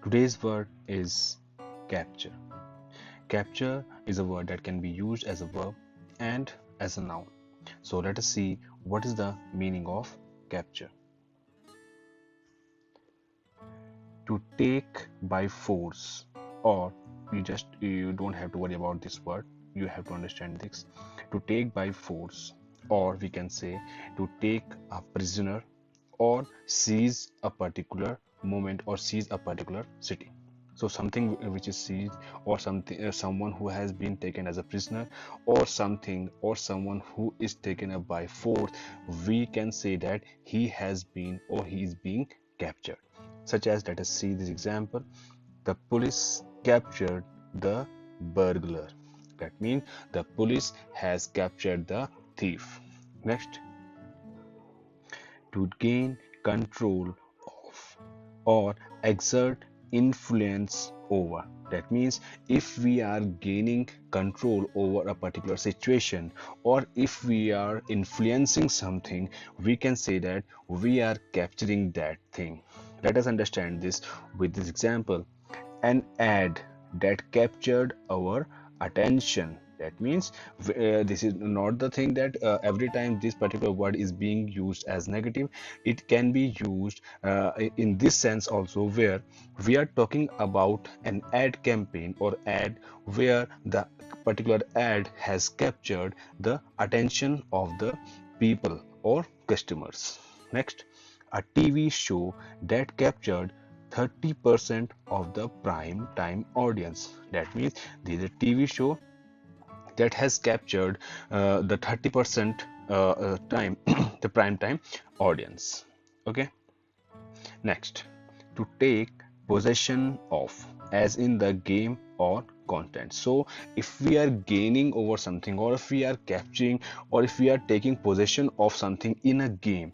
Today's word is capture. Capture is a word that can be used as a verb and as a noun. So let us see what is the meaning of capture. To take by force, or you don't have to worry about this word, you have to understand this. To take by force, or we can say to take a prisoner, or seize a particular moment, or seize a particular city. So something which is seized, or something, someone who has been taken as a prisoner, or something or someone who is taken up by force, we can say that he has been or he is being captured. Such as, let us see this example: the police captured the burglar. That means the police has captured the thief. Next, to gain control of or exert influence over. That means if we are gaining control over a particular situation, or if we are influencing something, we can say that we are capturing that thing. Let us understand this with this example: an ad that captured our attention. That means this is not the thing that every time this particular word is being used as negative. It can be used in this sense also, where we are talking about an ad campaign or ad where the particular ad has captured the attention of the people or customers. Next, a TV show that captured 30% of the prime time audience. That means there is a TV show that has captured the 30% time, the prime time audience. Okay. Next, to take possession of, as in the game or content. So if we are gaining over something, or if we are capturing, or if we are taking possession of something in a game,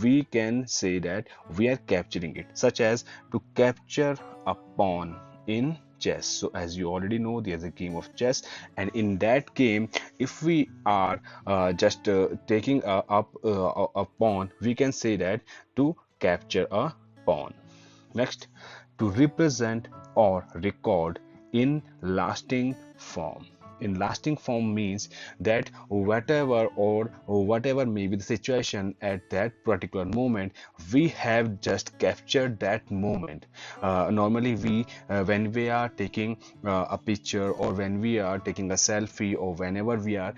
we can say that we are capturing it. Such as to capture a pawn in chess. So as you already know, there's a game of chess, and in that game, if we are just taking up a pawn, we can say that to capture a pawn. Next, to represent or record in lasting form. In lasting form means that whatever may be the situation at that particular moment, we have just captured that moment. Normally we when we are taking a picture, or when we are taking a selfie, or whenever we are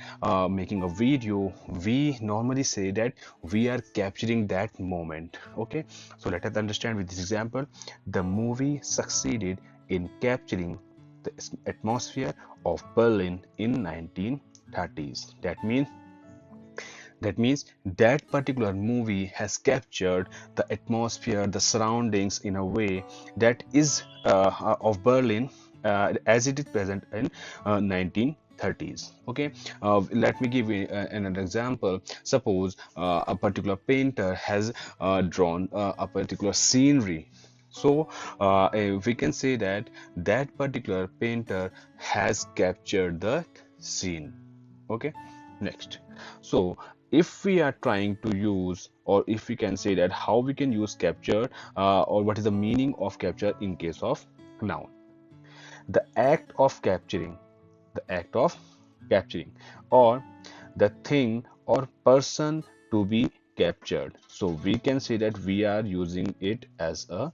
making a video, we normally say that we are capturing that moment. Okay, so let us understand with this example: the movie succeeded in capturing the atmosphere of Berlin in 1930s. That means that particular movie has captured the atmosphere, the surroundings in a way that is of Berlin as it is present in 1930s. Okay, let me give you another example. Suppose a particular painter has drawn a particular scenery. So we can say that that particular painter has captured the scene. Okay, next. So if we are trying to use, or if we can say that how we can use capture, or what is the meaning of capture in case of noun: the act of capturing, the act of capturing, or the thing or person to be captured. So we can say that we are using it as a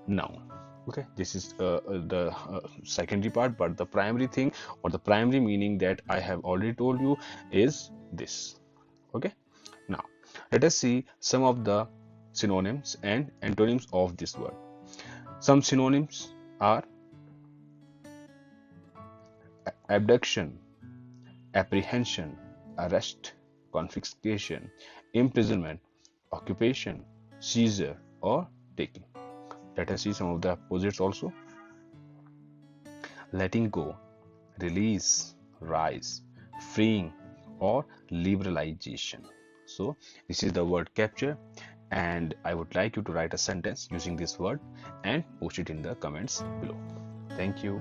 noun. Okay, this is the secondary part, but the primary thing, or the primary meaning that I have already told you, is this. Okay, now let us see some of the synonyms and antonyms of this word. Some synonyms are abduction, apprehension, arrest, confiscation, imprisonment, occupation, seizure, or taking. Let us see some of the opposites also: letting go, release, rise, freeing, or liberalization. So this is the word capture, and I would like you to write a sentence using this word and post it in the comments below. Thank you.